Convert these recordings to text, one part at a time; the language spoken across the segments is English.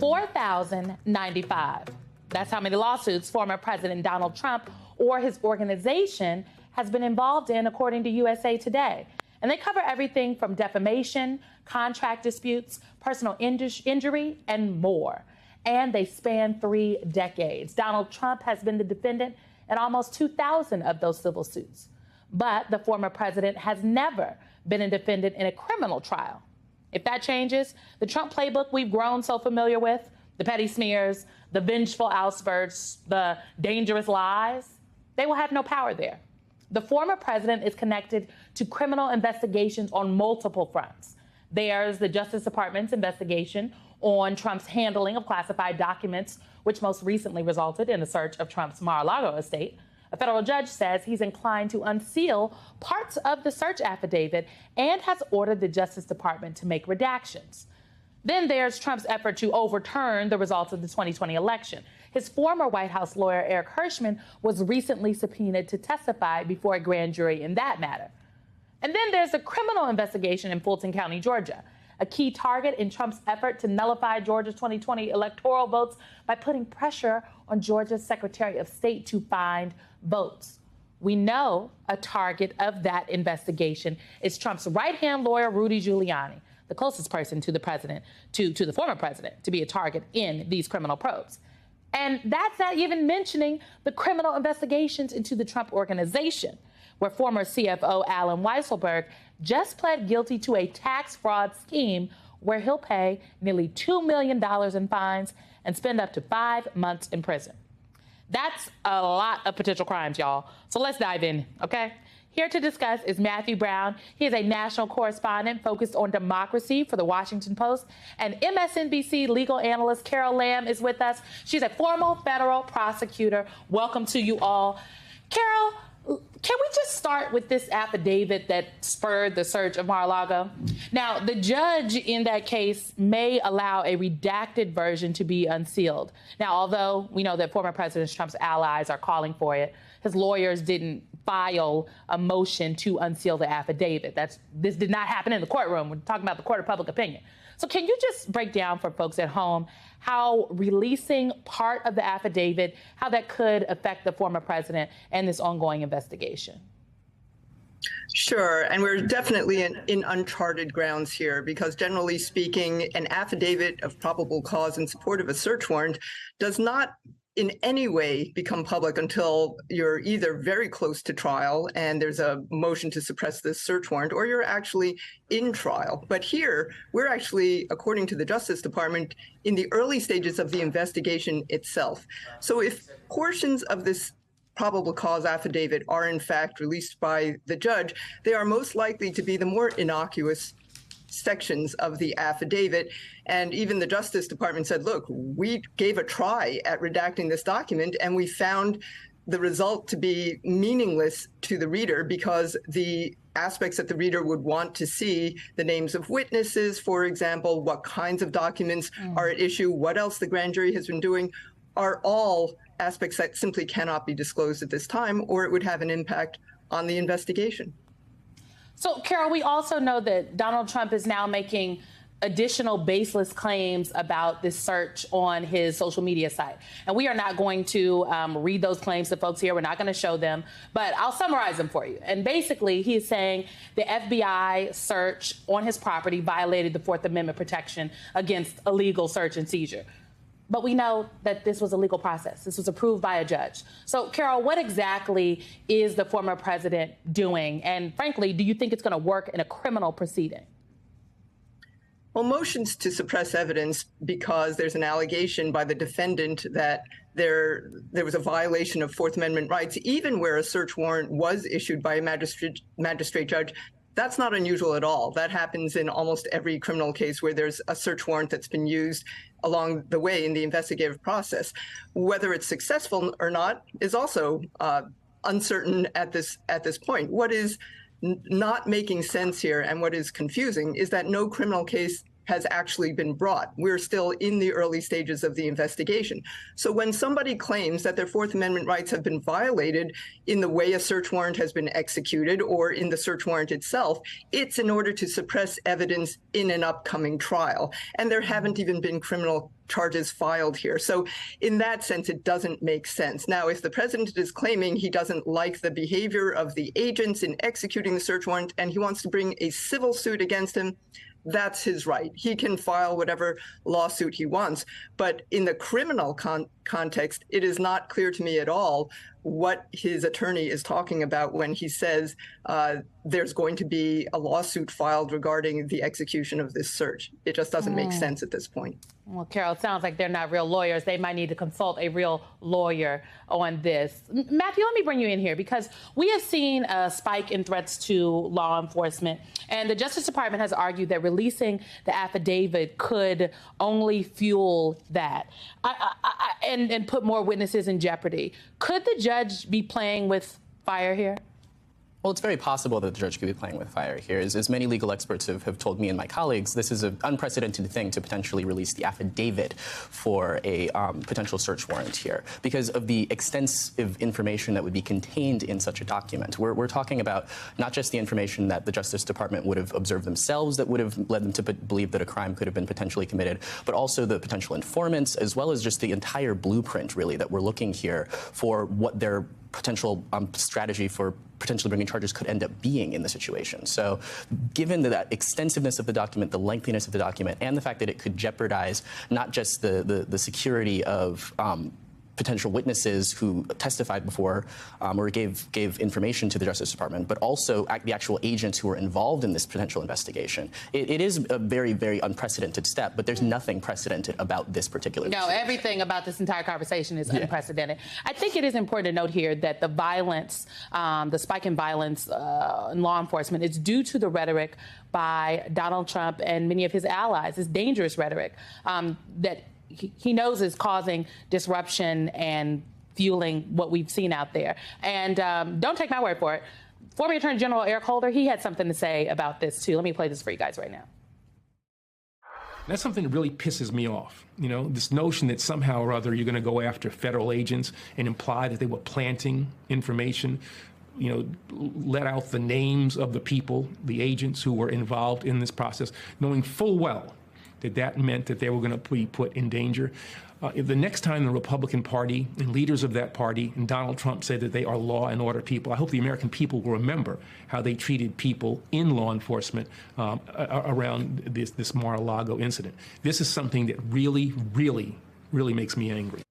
4,095. That's how many lawsuits former President Donald Trump or his organization has been involved in, according to USA Today. And they cover everything from defamation, contract disputes, personal injury, and more. And they span 3 decades. Donald Trump has been the defendant in almost 2,000 of those civil suits. But the former president has never been a defendant in a criminal trial. If that changes, the Trump playbook we've grown so familiar with, the petty smears, the vengeful outspurts, the dangerous lies, they will have no power there. The former president is connected to criminal investigations on multiple fronts. There's the Justice Department's investigation on Trump's handling of classified documents, which most recently resulted in the search of Trump's Mar-a-Lago estate. A federal judge says he's inclined to unseal parts of the search affidavit and has ordered the Justice Department to make redactions. Then there's Trump's effort to overturn the results of the 2020 election. His former White House lawyer, Eric Hirschman, was recently subpoenaed to testify before a grand jury in that matter. And then there's a criminal investigation in Fulton County, Georgia, a key target in Trump's effort to nullify Georgia's 2020 electoral votes by putting pressure on Georgia's Secretary of State to find votes. We know a target of that investigation is Trump's right-hand lawyer, Rudy Giuliani, the closest person to the president, to the former president, to be a target in these criminal probes. And that's not even mentioning the criminal investigations into the Trump Organization, where former CFO Alan Weisselberg just pled guilty to a tax fraud scheme where he'll pay nearly $2 million in fines and spend up to 5 months in prison. That's a lot of potential crimes, y'all. So let's dive in, okay? Here to discuss is Matthew Brown. He is a national correspondent focused on democracy for the Washington Post. And MSNBC legal analyst Carol Lam is with us. She's a former federal prosecutor. Welcome to you all. Carol, can we just start with this affidavit that spurred the search of Mar-a-Lago? Now, the judge in that case may allow a redacted version to be unsealed. Now, although we know that former President Trump's allies are calling for it, his lawyers didn't file a motion to unseal the affidavit. This did not happen in the courtroom. We're talking about the court of public opinion. So can you just break down for folks at home how releasing part of the affidavit, how that could affect the former president and this ongoing investigation? Sure, and we're definitely in uncharted grounds here because generally speaking, an affidavit of probable cause in support of a search warrant does not in any way become public until you're either very close to trial and there's a motion to suppress this search warrant, or you're actually in trial. But here, we're actually, according to the Justice Department, in the early stages of the investigation itself. So if portions of this probable cause affidavit are in fact released by the judge, they are most likely to be the more innocuous sections of the affidavit. And even the Justice Department said, look, we gave a try at redacting this document and we found the result to be meaningless to the reader because the aspects that the reader would want to see, the names of witnesses, for example, what kinds of documents are at issue, what else the grand jury has been doing, are all aspects that simply cannot be disclosed at this time, or it would have an impact on the investigation. So, Carol, we also know that Donald Trump is now making additional baseless claims about this search on his social media site. And we are not going to read those claims to folks here. We're not going to show them, but I'll summarize them for you. And basically, he's saying the FBI search on his property violated the Fourth Amendment protection against illegal search and seizure. But we know that this was a legal process. This was approved by a judge. So, Carol, what exactly is the former president doing? And frankly, do you think it's going to work in a criminal proceeding? Well, motions to suppress evidence because there's an allegation by the defendant that there was a violation of Fourth Amendment rights, even where a search warrant was issued by a magistrate judge. That's not unusual at all. That happens in almost every criminal case where there's a search warrant that's been used along the way in the investigative process. Whether it's successful or not is also uncertain at this point. What is not making sense here and what is confusing is that no criminal case has actually been brought. We're still in the early stages of the investigation. So when somebody claims that their Fourth Amendment rights have been violated in the way a search warrant has been executed or in the search warrant itself, it's in order to suppress evidence in an upcoming trial. And there haven't even been criminal charges filed here. So in that sense, it doesn't make sense. Now, if the president is claiming he doesn't like the behavior of the agents in executing the search warrant and he wants to bring a civil suit against him, that's his right. He can file whatever lawsuit he wants. But in the criminal context, it is not clear to me at all what his attorney is talking about when he says there's going to be a lawsuit filed regarding the execution of this search. It just doesn't make sense at this point. Well, Carol, it sounds like they're not real lawyers. They might need to consult a real lawyer on this. Matthew, let me bring you in here because we have seen a spike in threats to law enforcement, and the Justice Department has argued that releasing the affidavit could only fuel that and put more witnesses in jeopardy. Could the judge be playing with fire here? Well, it's very possible that the judge could be playing with fire here. As many legal experts have told me and my colleagues, this is an unprecedented thing to potentially release the affidavit for a potential search warrant here because of the extensive information that would be contained in such a document. We're talking about not just the information that the Justice Department would have observed themselves that would have led them to believe that a crime could have been potentially committed, but also the potential informants, as well as just the entire blueprint, really, that we're looking here for what their potential strategy for potentially bringing charges could end up being in the situation. So given that extensiveness of the document, the lengthiness of the document, and the fact that it could jeopardize not just the security of potential witnesses who testified before or gave information to the Justice Department, but also the actual agents who were involved in this potential investigation. It is a very, very unprecedented step, but there's nothing precedented about this particular No, situation. everything about this entire conversation is unprecedented. I think it is important to note here that the violence, the spike in violence in law enforcement is due to the rhetoric by Donald Trump and many of his allies. It's dangerous rhetoric that he knows is causing disruption and fueling what we've seen out there. And don't take my word for it. Former Attorney General Eric Holder, he had something to say about this, too. Let me play this for you guys right now. That's something that really pisses me off. You know, this notion that somehow or other you're going to go after federal agents and imply that they were planting information, you know, let out the names of the people, the agents who were involved in this process, knowing full well that meant that they were going to be put in danger. The next time the Republican Party and leaders of that party and Donald Trump say that they are law and order people, I hope the American people will remember how they treated people in law enforcement around this Mar-a-Lago incident. This is something that really, really, really makes me angry.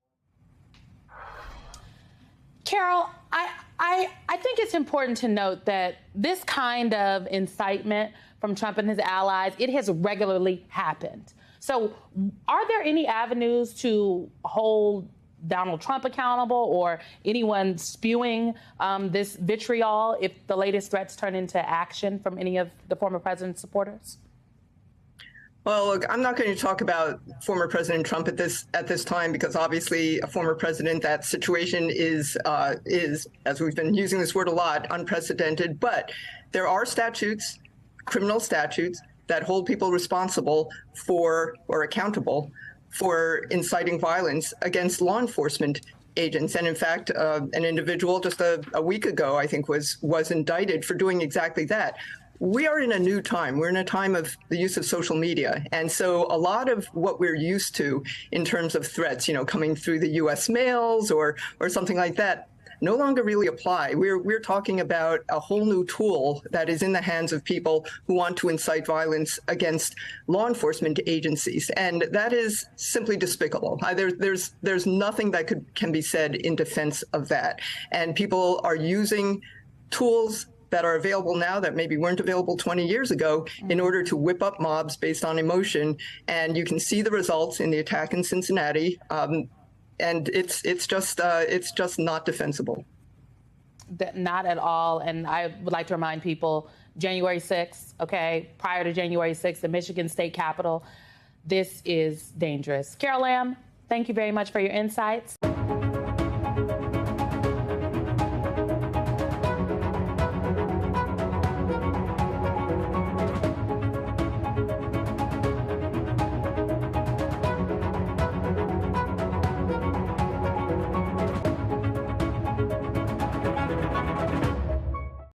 Carol, I think it's important to note that this kind of incitement from Trump and his allies, it has regularly happened. So are there any avenues to hold Donald Trump accountable or anyone spewing this vitriol if the latest threats turn into action from any of the former president's supporters? Well, look, I'm not going to talk about former President Trump at this time because obviously a former president, that situation is, as we've been using this word a lot, unprecedented. But there are statutes, criminal statutes, that hold people responsible for or accountable for inciting violence against law enforcement agents. And in fact, an individual just a week ago, I think, was indicted for doing exactly that. We are in a new time. We're in a time of the use of social media. And so a lot of what we're used to in terms of threats, you know, coming through the U.S. mails or something like that, no longer really apply. We're talking about a whole new tool that is in the hands of people who want to incite violence against law enforcement agencies. And that is simply despicable. There's nothing that can be said in defense of that. And people are using tools that are available now that maybe weren't available 20 years ago in order to whip up mobs based on emotion. And you can see the results in the attack in Cincinnati. And it's just not defensible. Not at all. And I would like to remind people, January 6th, okay, prior to January 6th, the Michigan State Capitol, this is dangerous. Carol Lam, thank you very much for your insights.